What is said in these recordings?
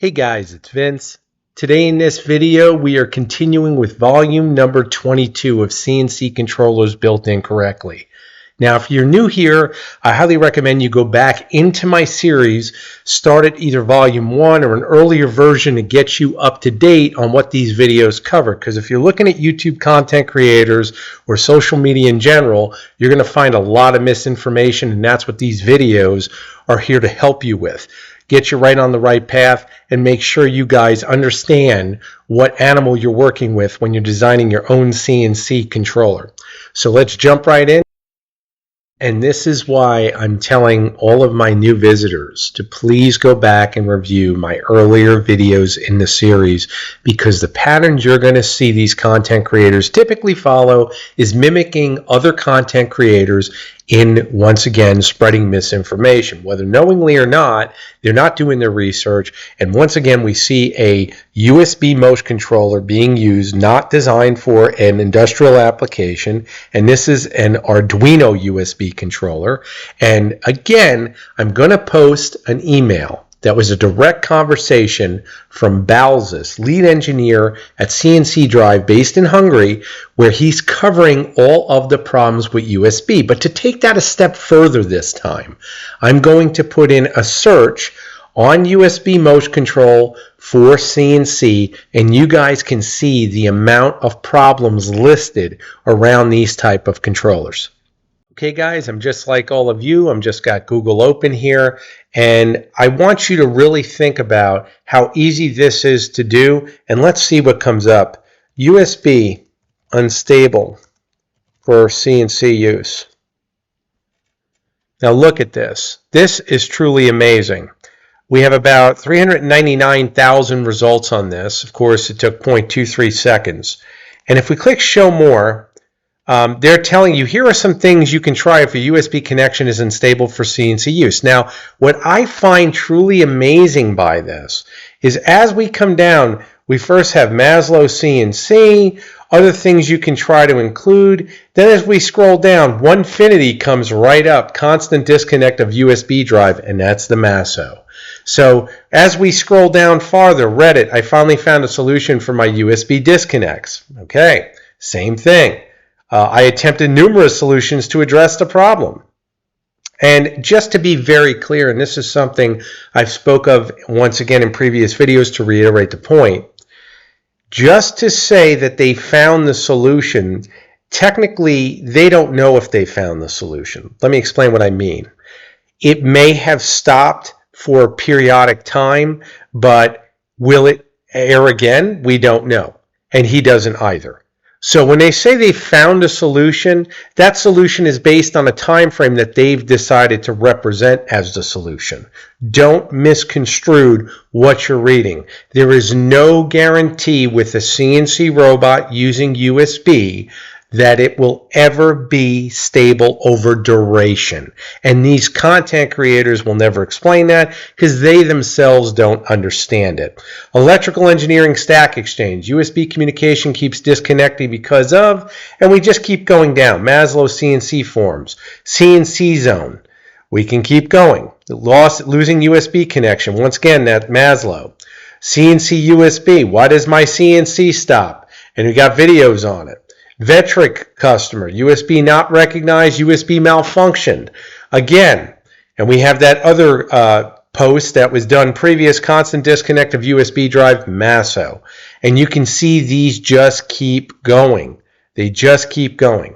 Hey guys, it's Vince. Today in this video, we are continuing with volume number 22 of CNC controllers built incorrectly. Now, if you're new here, I highly recommend you go back into my series, start at either volume 1 or an earlier version to get you up to date on what these videos cover. Because if you're looking at YouTube content creators or social media in general, you're going to find a lot of misinformation, and that's what these videos are here to help you with. Get you right on the right path and make sure you guys understand what animal you're working with when you're designing your own CNC controller. So let's jump right in. And this is why I'm telling all of my new visitors to please go back and review my earlier videos in the series, because the patterns you're going to see these content creators typically follow is mimicking other content creators in, once again, spreading misinformation. Whether knowingly or not, they're not doing their research. And once again, we see a USB motion controller being used, not designed for an industrial application. And this is an Arduino USB controller. And again, I'm going to post an email that was a direct conversation from Balzis, lead engineer at CNC Drive based in Hungary, where he's covering all of the problems with USB. But to take that a step further this time, I'm going to put in a search on USB motion control for CNC, and you guys can see the amount of problems listed around these type of controllers. Okay guys, I'm just like all of you. I'm just got Google open here, and I want you to really think about how easy this is to do, and let's see what comes up. USB unstable for CNC use. Now look at this. This is truly amazing. We have about 399,000 results on this. Of course, it took 0.23 seconds. And if we click show more, they're telling you, here are some things you can try if a USB connection is unstable for CNC use. Now, what I find truly amazing by this is as we come down, we first have Maslow CNC, other things you can try to include. Then as we scroll down, Onefinity comes right up, constant disconnect of USB drive, and that's the Masso. So as we scroll down farther, Reddit, I finally found a solution for my USB disconnects. Okay, same thing. I attempted numerous solutions to address the problem. And just to be very clear, and this is something I've spoke of once again in previous videos to reiterate the point, just to say that they found the solution, technically they don't know if they found the solution. Let me explain what I mean. It may have stopped for a periodic time, but will it air again? We don't know. And he doesn't either. So when they say they found a solution, that solution is based on a time frame that they've decided to represent as the solution. Don't misconstrue what you're reading. There is no guarantee with a CNC robot using USB that it will ever be stable over duration. And these content creators will never explain that because they themselves don't understand it. Electrical engineering stack exchange. USB communication keeps disconnecting because of, and we just keep going down. Maslow CNC forms. CNC zone. We can keep going. Losing USB connection. Once again, that Maslow. CNC USB. Why does my CNC stop? And we got videos on it. Vetric customer, USB not recognized, USB malfunctioned. Again, and we have that other post that was done previous, constant disconnect of USB drive, Masso. And you can see these just keep going. They just keep going.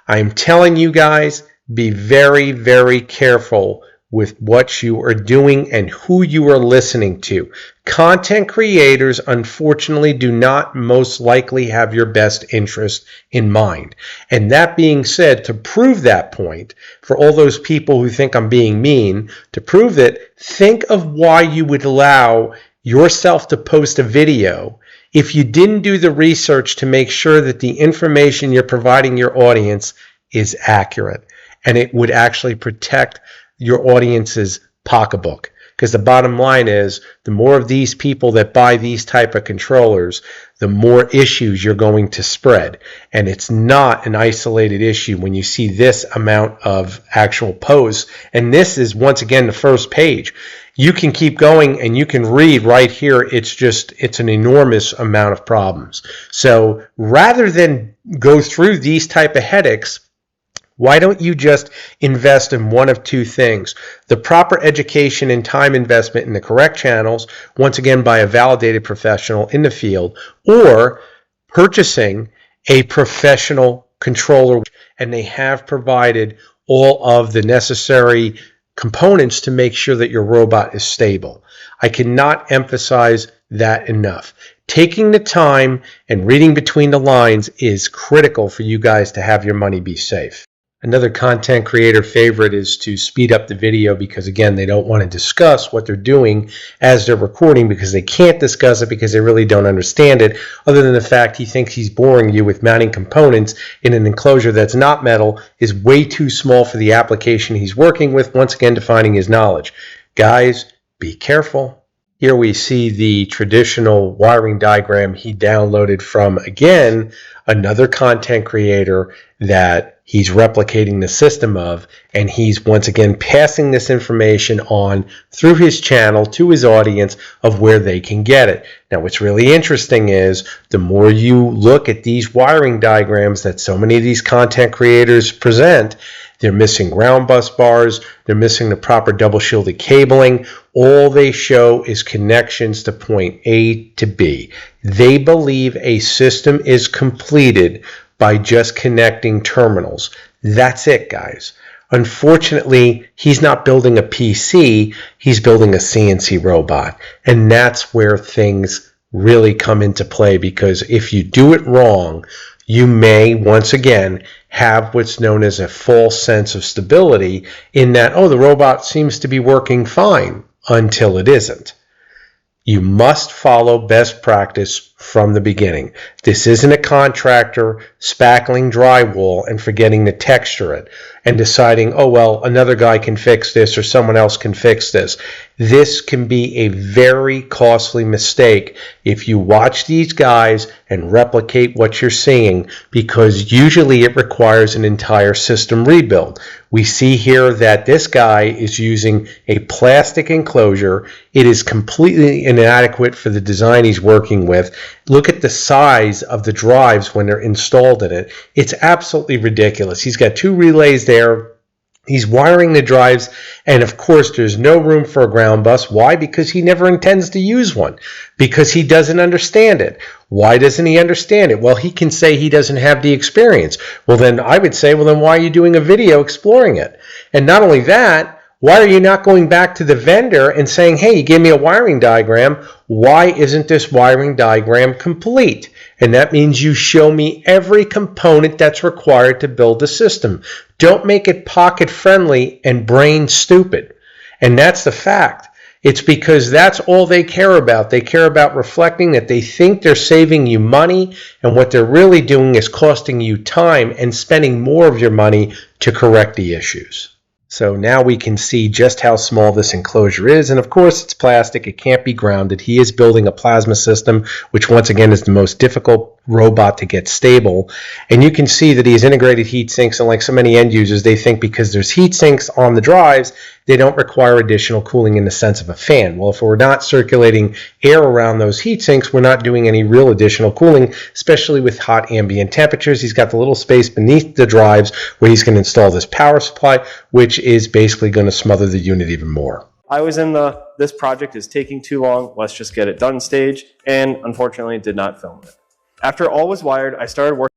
I'm telling you guys, be very, very careful with what you are doing and who you are listening to. Content creators, unfortunately, do not most likely have your best interest in mind. And that being said, to prove that point, for all those people who think I'm being mean, to prove it, think of why you would allow yourself to post a video if you didn't do the research to make sure that the information you're providing your audience is accurate and it would actually protect your audience's pocketbook. Because the bottom line is, the more of these people that buy these type of controllers, the more issues you're going to spread. And it's not an isolated issue when you see this amount of actual posts. And this is, once again, the first page. you can keep going and you can read right here. It's an enormous amount of problems. So rather than go through these type of headaches, why don't you just invest in one of two things? The proper education and time investment in the correct channels, once again by a validated professional in the field, or purchasing a professional controller, and they have provided all of the necessary components to make sure that your robot is stable. I cannot emphasize that enough. Taking the time and reading between the lines is critical for you guys to have your money be safe. Another content creator favorite is to speed up the video because, again, they don't want to discuss what they're doing as they're recording because they can't discuss it because they really don't understand it, other than the fact he thinks he's boring you with mounting components in an enclosure that's not metal, is way too small for the application he's working with, once again defining his knowledge. Guys, be careful. Here we see the traditional wiring diagram he downloaded from, again, another content creator that he's replicating the system of, and he's once again passing this information on through his channel to his audience of where they can get it. Now, what's really interesting is the more you look at these wiring diagrams that so many of these content creators present, they're missing ground bus bars, they're missing the proper double shielded cabling. All they show is connections to point A to B. They believe a system is completed by just connecting terminals. That's it, guys. Unfortunately, he's not building a PC, he's building a CNC robot. And that's where things really come into play, because if you do it wrong, you may, once again, have what's known as a false sense of stability in that, oh, the robot seems to be working fine, until it isn't. You must follow best practice from the beginning. This isn't a contractor spackling drywall and forgetting to texture it and deciding, oh, well, another guy can fix this or someone else can fix this. This can be a very costly mistake if you watch these guys and replicate what you're seeing, because usually it requires an entire system rebuild. We see here that this guy is using a plastic enclosure. It is completely inadequate for the design he's working with. Look at the size of the drives when they're installed in it. It's absolutely ridiculous. He's got two relays there. He's wiring the drives, and of course there's no room for a ground bus. Why? Because he never intends to use one, because he doesn't understand it. Why doesn't he understand it? Well, he can say he doesn't have the experience. Well, then I would say, well, then why are you doing a video exploring it? And not only that, why are you not going back to the vendor and saying, hey, you gave me a wiring diagram. Why isn't this wiring diagram complete? And that means you show me every component that's required to build the system. Don't make it pocket friendly and brain stupid. And that's the fact. It's because that's all they care about. They care about reflecting that they think they're saving you money, and what they're really doing is costing you time and spending more of your money to correct the issues. So now we can see just how small this enclosure is, and of course it's plastic, it can't be grounded. He is building a plasma system, which once again is the most difficult robot to get stable. And you can see that he has integrated heat sinks, and like so many end users, they think because there's heat sinks on the drives, they don't require additional cooling in the sense of a fan. Well, if we're not circulating air around those heat sinks, we're not doing any real additional cooling, especially with hot ambient temperatures. He's got the little space beneath the drives where he's going to install this power supply, which is basically going to smother the unit even more. I was in the this project is taking too long, let's just get it done stage, and unfortunately did not film it. After all was wired, I started working.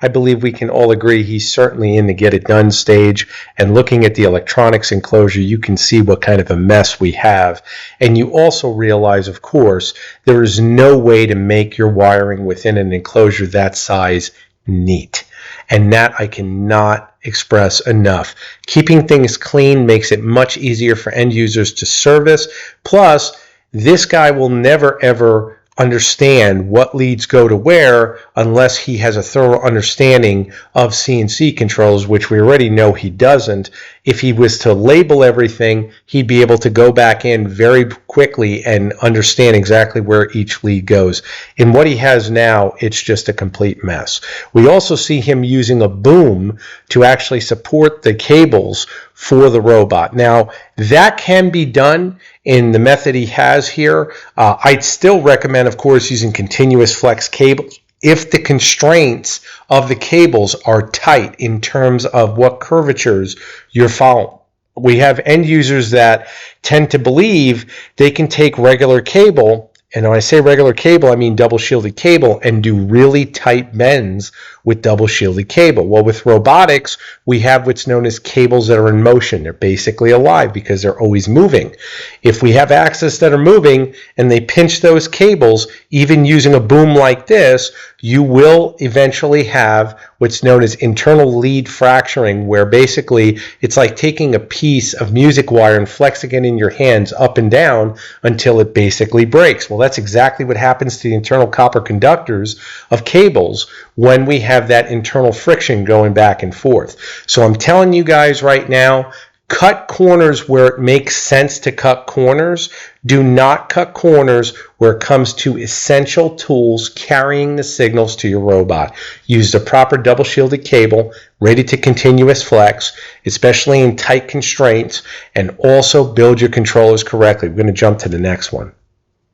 I believe we can all agree he's certainly in the get it done stage, and looking at the electronics enclosure, you can see what kind of a mess we have. And you also realize, of course, there is no way to make your wiring within an enclosure that size neat. And that I cannot express enough. Keeping things clean makes it much easier for end users to service. Plus, this guy will never ever understand what leads go to where unless he has a thorough understanding of CNC controls, which we already know he doesn't. If he was to label everything, he'd be able to go back in very quickly and understand exactly where each lead goes. In what he has now, it's just a complete mess. We also see him using a boom to actually support the cables for the robot. Now, that can be done in the method he has here. I'd still recommend, of course, using continuous flex cables if the constraints of the cables are tight in terms of what curvatures you're following. We have end users that tend to believe they can take regular cable, and when I say regular cable, I mean double shielded cable, and do really tight bends with double shielded cable. Well, with robotics, we have what's known as cables that are in motion. They're basically alive because they're always moving. If we have axes that are moving and they pinch those cables, even using a boom like this, you will eventually have what's known as internal lead fracturing, where basically it's like taking a piece of music wire and flexing it in your hands up and down until it basically breaks. Well, that's exactly what happens to the internal copper conductors of cables when we have that internal friction going back and forth. So I'm telling you guys right now, cut corners where it makes sense to cut corners. Do not cut corners where it comes to essential tools carrying the signals to your robot. Use the proper double shielded cable, ready to continuous flex, especially in tight constraints, and also build your controllers correctly. We're going to jump to the next one.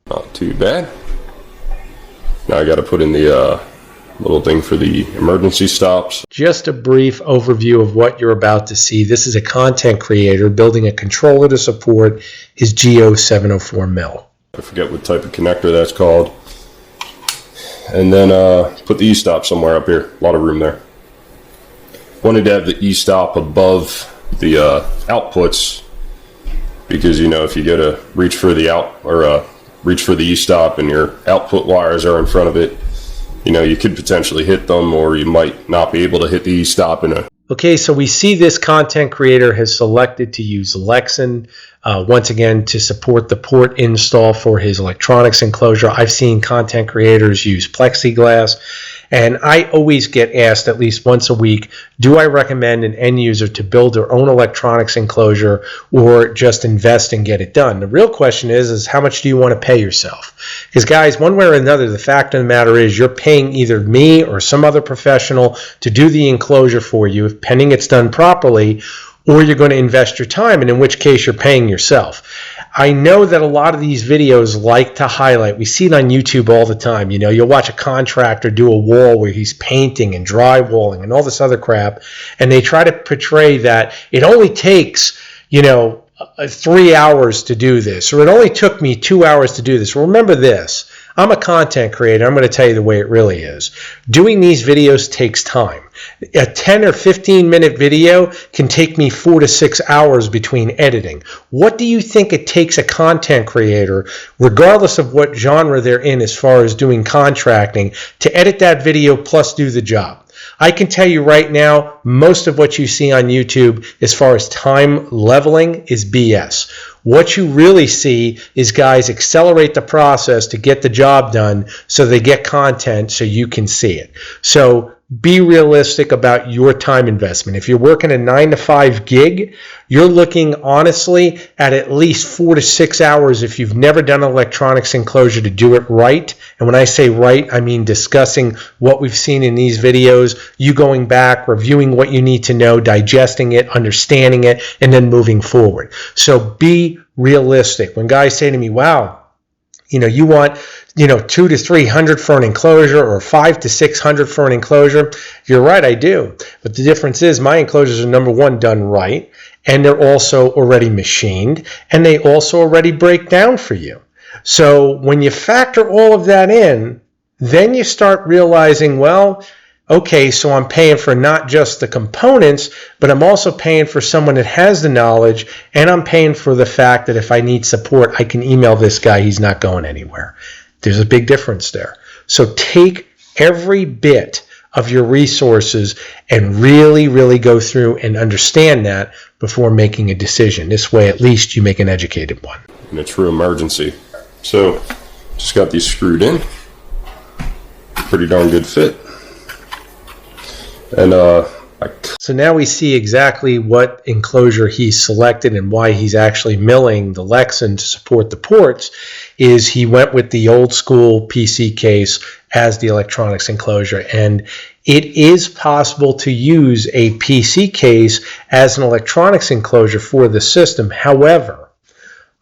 Not too bad. Now I got to put in the little thing for the emergency stops. Just a brief overview of what you're about to see. This is a content creator building a controller to support his GO704 mill. I forget what type of connector that's called. And then put the E-stop somewhere up here. A lot of room there. Wanted to have the E-stop above the outputs because, you know, if you go to reach for the reach for the E-stop and your output wires are in front of it, you know, you could potentially hit them, or you might not be able to hit the E-stop in a... Okay, so we see this content creator has selected to use Lexan, once again, to support the port install for his electronics enclosure. I've seen content creators use plexiglass, and I always get asked at least once a week, do I recommend an end user to build their own electronics enclosure or just invest and get it done? The real question is how much do you want to pay yourself? Because guys, one way or another, the fact of the matter is you're paying either me or some other professional to do the enclosure for you, pending it's done properly, or you're going to invest your time, and in which case you're paying yourself. I know that a lot of these videos like to highlight, we see it on YouTube all the time, you know, you'll watch a contractor do a wall where he's painting and drywalling and all this other crap, and they try to portray that it only takes, you know, 3 hours to do this, or it only took me 2 hours to do this. Remember this, I'm a content creator. I'm going to tell you the way it really is. Doing these videos takes time. A 10 or 15 minute video can take me 4 to 6 hours between editing. What do you think it takes a content creator, regardless of what genre they're in as far as doing contracting, to edit that video plus do the job? I can tell you right now, most of what you see on YouTube as far as time leveling is BS. What you really see is guys accelerate the process to get the job done so they get content so you can see it. So be realistic about your time investment. If you're working a 9 to 5 gig, you're looking honestly at least 4 to 6 hours if you've never done an electronics enclosure to do it right. And when I say right, I mean discussing what we've seen in these videos, you going back, reviewing what you need to know, digesting it, understanding it, and then moving forward. So be realistic. When guys say to me, wow, you know, you want, you know, 200 to 300 for an enclosure or 500 to 600 for an enclosure. You're right, I do. But the difference is my enclosures are, number one, done right, and they're also already machined, and they also already break down for you. So when you factor all of that in, then you start realizing, well, okay, so I'm paying for not just the components, but I'm also paying for someone that has the knowledge, and I'm paying for the fact that if I need support, I can email this guy. He's not going anywhere. There's a big difference there. So take every bit of your resources and really, really go through and understand that before making a decision. This way, at least you make an educated one. In a true emergency. So, just got these screwed in. Pretty darn good fit. And so now we see exactly what enclosure he's selected and why he's actually milling the Lexan to support the ports. Is he went with the old school PC case as the electronics enclosure, and it is possible to use a PC case as an electronics enclosure for the system. However,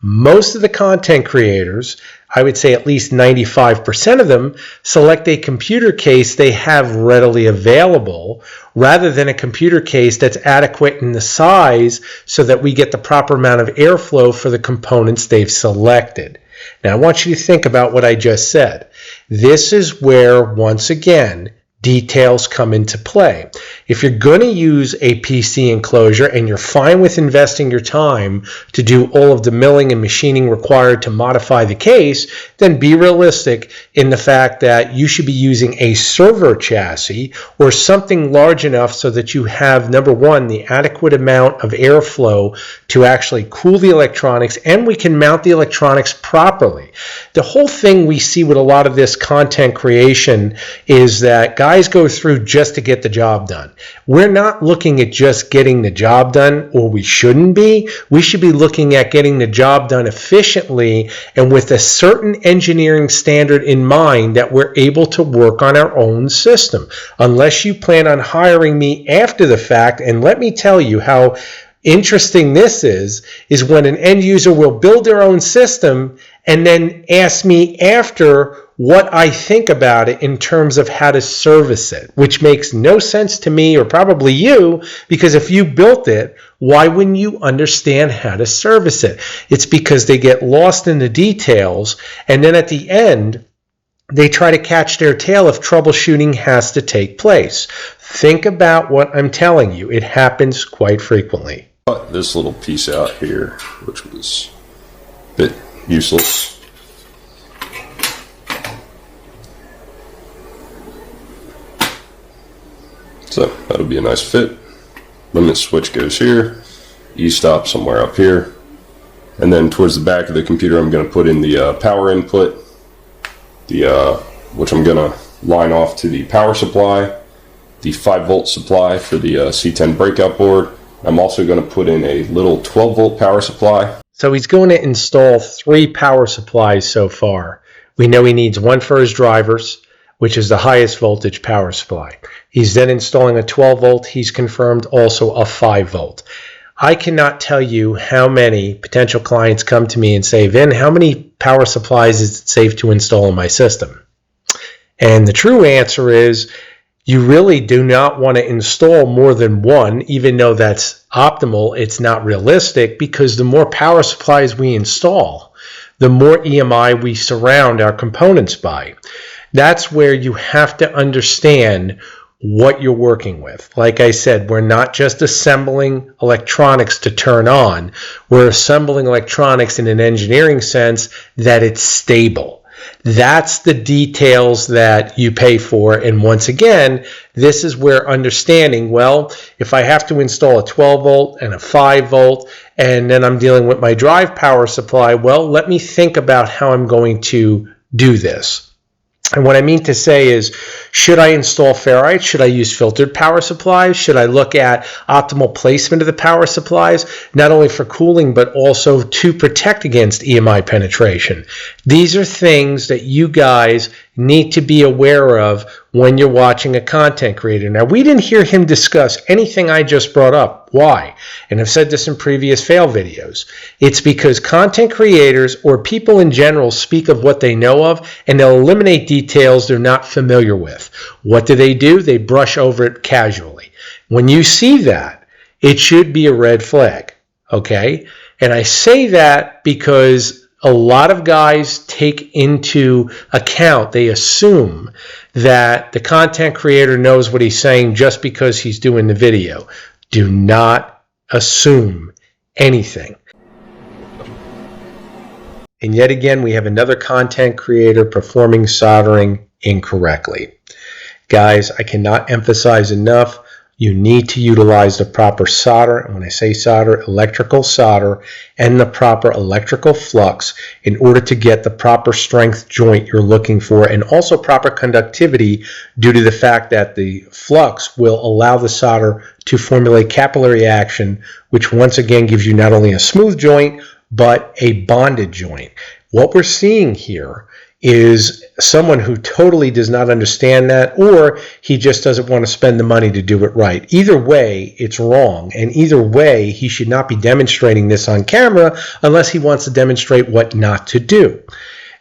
most of the content creators, I would say at least 95% of them, select a computer case they have readily available rather than a computer case that's adequate in the size so that we get the proper amount of airflow for the components they've selected. Now, I want you to think about what I just said. This is where, once again, details come into play. If you're going to use a PC enclosure and you're fine with investing your time to do all of the milling and machining required to modify the case, then be realistic in the fact that you should be using a server chassis or something large enough so that you have, number one, the adequate amount of airflow to actually cool the electronics, and we can mount the electronics properly. The whole thing we see with a lot of this content creation is that guys go through just to get the job done. We're not looking at just getting the job done, or we shouldn't be. We should be looking at getting the job done efficiently and with a certain engineering standard in mind that we're able to work on our own system. Unless you plan on hiring me after the fact, and let me tell you how interesting this is when an end user will build their own system and then ask me after what I think about it in terms of how to service it, which makes no sense to me or probably you, because if you built it, why wouldn't you understand how to service it? It's because they get lost in the details, and then at the end, they try to catch their tail if troubleshooting has to take place. Think about what I'm telling you. It happens quite frequently. Cut this little piece out here, which was a bit useless. So that'll be a nice fit. Limit switch goes here, E-stop somewhere up here, and then towards the back of the computer I'm going to put in the power input, which I'm going to line off to the power supply, the 5-volt supply for the C10 breakout board. I'm also going to put in a little 12-volt power supply. So he's going to install 3 power supplies so far. We know he needs one for his drivers, which is the highest voltage power supply. He's then installing a 12-volt. He's confirmed also a 5-volt. I cannot tell you how many potential clients come to me and say, Vin, how many power supplies is it safe to install in my system? And the true answer is you really do not want to install more than one, even though that's optimal. It's not realistic, because the more power supplies we install, the more EMI we surround our components by. That's where you have to understand what you're working with. Like I said, we're not just assembling electronics to turn on. We're assembling electronics in an engineering sense that it's stable. That's the details that you pay for. And once again, this is where understanding, well, if I have to install a 12-volt and a 5-volt, and then I'm dealing with my drive power supply, well, let me think about how I'm going to do this. And what I mean to say is, should I install ferrite? Should I use filtered power supplies? Should I look at optimal placement of the power supplies, not only for cooling, but also to protect against EMI penetration? These are things that you guys need to be aware of when you're watching a content creator. Now, we didn't hear him discuss anything I just brought up. Why? And I've said this in previous fail videos. It's because content creators or people in general speak of what they know of, and they'll eliminate details they're not familiar with. What do? They brush over it casually. When you see that, it should be a red flag, okay? And I say that because a lot of guys take into account, they assume that the content creator knows what he's saying just because he's doing the video. Do not assume anything. And yet again, we have another content creator performing soldering incorrectly. Guys, I cannot emphasize enough, you need to utilize the proper solder, and when I say solder, electrical solder, and the proper electrical flux in order to get the proper strength joint you're looking for, and also proper conductivity due to the fact that the flux will allow the solder to formulate capillary action, which once again gives you not only a smooth joint, but a bonded joint. What we're seeing here is someone who totally does not understand that, or he just doesn't want to spend the money to do it right. Either way, it's wrong, and either way, he should not be demonstrating this on camera unless he wants to demonstrate what not to do.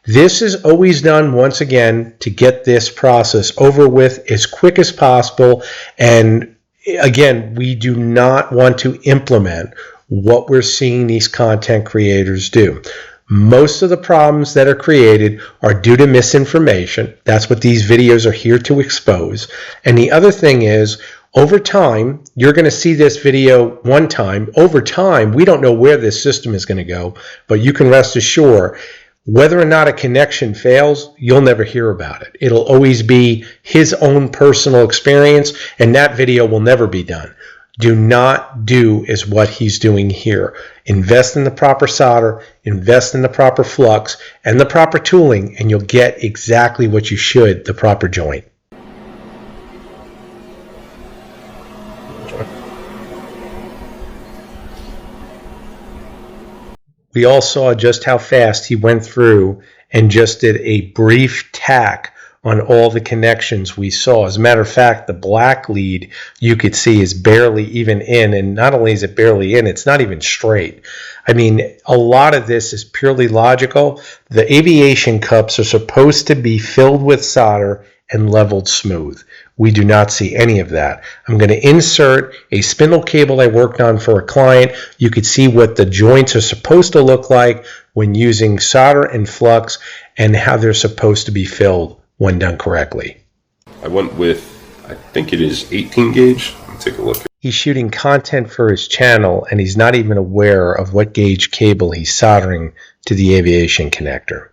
This is always done, once again, to get this process over with as quick as possible. And again, we do not want to implement what we're seeing these content creators do. Most of the problems that are created are due to misinformation. That's what these videos are here to expose. And the other thing is, over time, you're going to see this video one time. Over time, we don't know where this system is going to go, but you can rest assured, whether or not a connection fails, you'll never hear about it. It'll always be his own personal experience, and that video will never be done. Do not do is what he's doing here. Invest in the proper solder, invest in the proper flux, and the proper tooling, and you'll get exactly what you should, the proper joint. We all saw just how fast he went through and just did a brief tack on all the connections we saw. As a matter of fact, the black lead you could see is barely even in, and not only is it barely in, it's not even straight. I mean, a lot of this is purely logical. The aviation cups are supposed to be filled with solder and leveled smooth. We do not see any of that. I'm going to insert a spindle cable I worked on for a client. You could see what the joints are supposed to look like when using solder and flux, and how they're supposed to be filled when done correctly. I went with, I think it is 18 gauge. Let me take a look. He's shooting content for his channel, and he's not even aware of what gauge cable he's soldering to the aviation connector.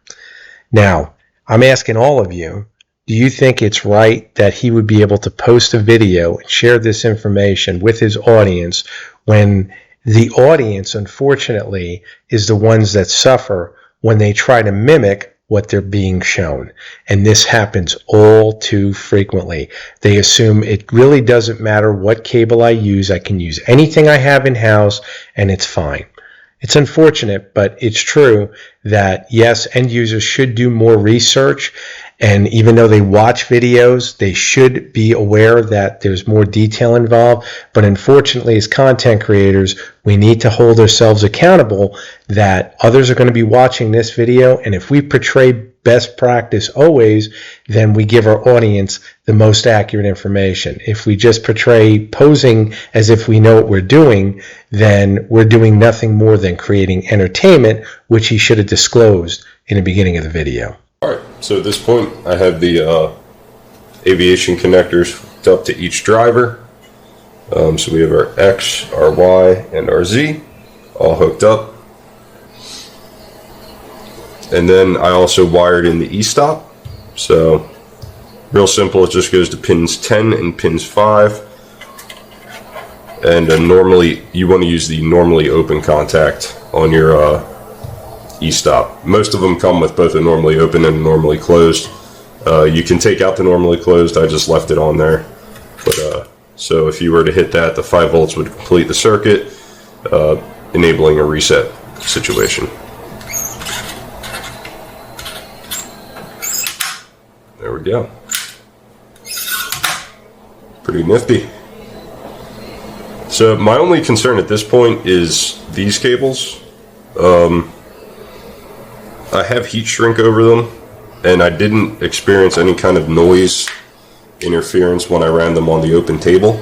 Now, I'm asking all of you, do you think it's right that he would be able to post a video and share this information with his audience when the audience, unfortunately, is the ones that suffer when they try to mimic what they're being shown? And this happens all too frequently. They assume it really doesn't matter what cable I use. I can use anything I have in-house and it's fine. It's unfortunate, but it's true that, yes, end users should do more research. And even though they watch videos, they should be aware that there's more detail involved. But unfortunately, as content creators, we need to hold ourselves accountable that others are going to be watching this video. And if we portray best practice always, then we give our audience the most accurate information. If we just portray posing as if we know what we're doing, then we're doing nothing more than creating entertainment, which he should have disclosed in the beginning of the video. Alright, so at this point I have the aviation connectors hooked up to each driver. So we have our X, our Y, and our Z all hooked up. And then I also wired in the E-stop. So real simple, it just goes to pins 10 and pins 5. And normally you want to use the normally open contact on your E-stop. Most of them come with both a normally open and a normally closed. You can take out the normally closed. I just left it on there. But so if you were to hit that, the 5 volts would complete the circuit, enabling a reset situation. There we go. Pretty nifty. So my only concern at this point is these cables. I have heat shrink over them, and I didn't experience any kind of noise interference when I ran them on the open table.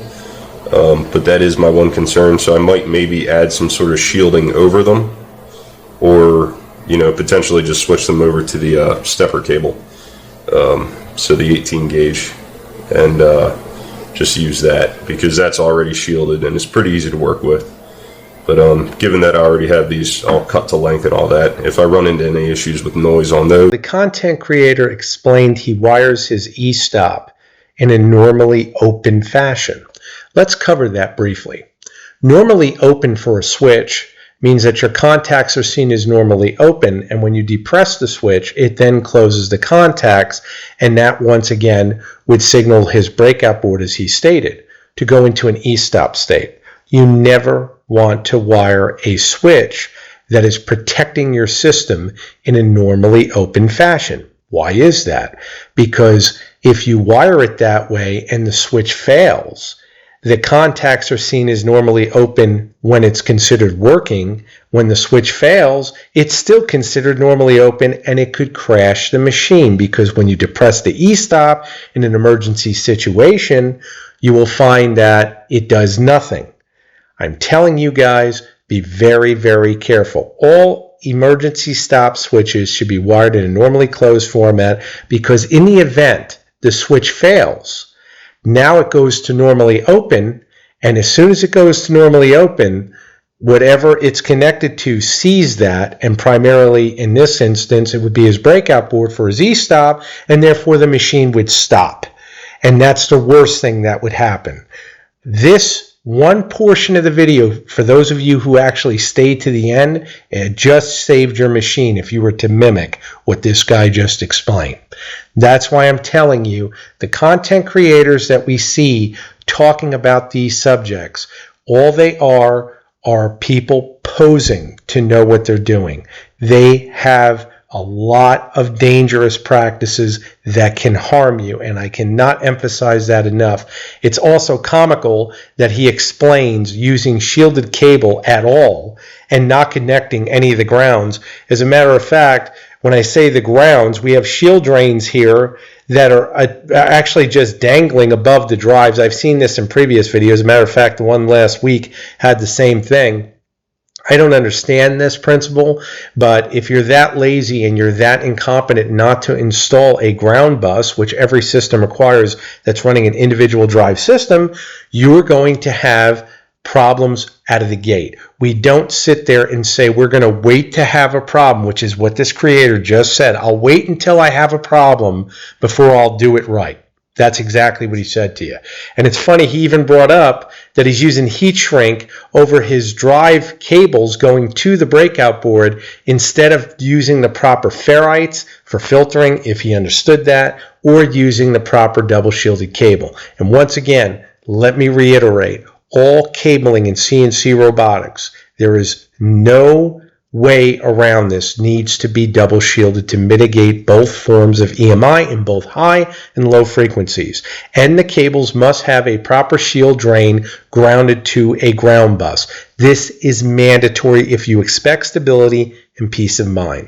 But that is my one concern, so I might maybe add some sort of shielding over them, or potentially just switch them over to the stepper cable, so the 18 gauge, and just use that, because that's already shielded and it's pretty easy to work with. But given that I already have these all cut to length and all that, if I run into any issues with noise on those... The content creator explained he wires his E-stop in a normally open fashion. Let's cover that briefly. Normally open for a switch means that your contacts are seen as normally open, and when you depress the switch, it then closes the contacts, and that once again would signal his breakout board, as he stated, to go into an E-stop state. You never want to wire a switch that is protecting your system in a normally open fashion. Why is that? Because if you wire it that way and the switch fails, the contacts are seen as normally open when it's considered working. When the switch fails, it's still considered normally open and it could crash the machine, because when you depress the e-stop in an emergency situation, you will find that it does nothing. I'm telling you guys, be very, very careful. All emergency stop switches should be wired in a normally closed format, because in the event the switch fails, now it goes to normally open, and as soon as it goes to normally open, whatever it's connected to sees that, and primarily in this instance, it would be his breakout board for his e-stop, and therefore the machine would stop. And that's the worst thing that would happen. This one portion of the video, for those of you who actually stayed to the end, it just saved your machine if you were to mimic what this guy just explained. That's why I'm telling you, the content creators that we see talking about these subjects, all they are people posing to know what they're doing. They have a lot of dangerous practices that can harm you, and I cannot emphasize that enough. It's also comical that he explains using shielded cable at all and not connecting any of the grounds. As a matter of fact, when I say the grounds, we have shield drains here that are actually just dangling above the drives. I've seen this in previous videos. As a matter of fact, the one last week had the same thing. I don't understand this principle, but if you're that lazy and you're that incompetent not to install a ground bus, which every system requires that's running an individual drive system, you're going to have problems out of the gate. We don't sit there and say we're going to wait to have a problem, which is what this creator just said. I'll wait until I have a problem before I'll do it right. That's exactly what he said to you. And it's funny, he even brought up that he's using heat shrink over his drive cables going to the breakout board instead of using the proper ferrites for filtering, if he understood that, or using the proper double shielded cable. And once again, let me reiterate, all cabling in CNC robotics, there is no way around this, needs to be double shielded to mitigate both forms of EMI in both high and low frequencies. And the cables must have a proper shield drain grounded to a ground bus. This is mandatory if you expect stability and peace of mind.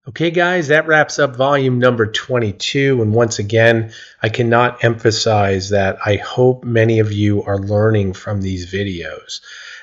Okay guys, that wraps up volume number 22, and once again, I cannot emphasize that I hope many of you are learning from these videos.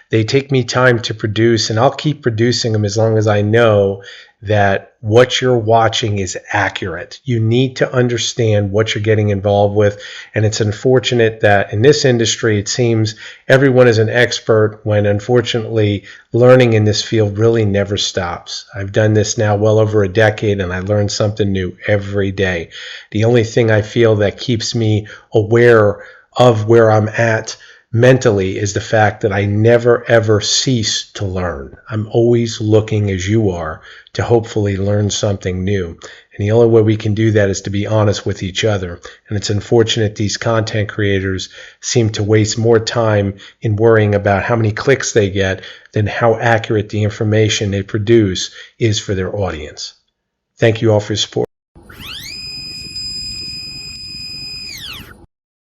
They take me time to produce, and I'll keep producing them as long as I know that what you're watching is accurate. You need to understand what you're getting involved with, and it's unfortunate that in this industry it seems everyone is an expert when unfortunately learning in this field really never stops. I've done this now well over a decade and I learn something new every day. The only thing I feel that keeps me aware of where I'm at mentally is the fact that I never ever cease to learn. I'm always looking, as you are, to hopefully learn something new. And the only way we can do that is to be honest with each other. And it's unfortunate these content creators seem to waste more time in worrying about how many clicks they get than how accurate the information they produce is for their audience. Thank you all for your support.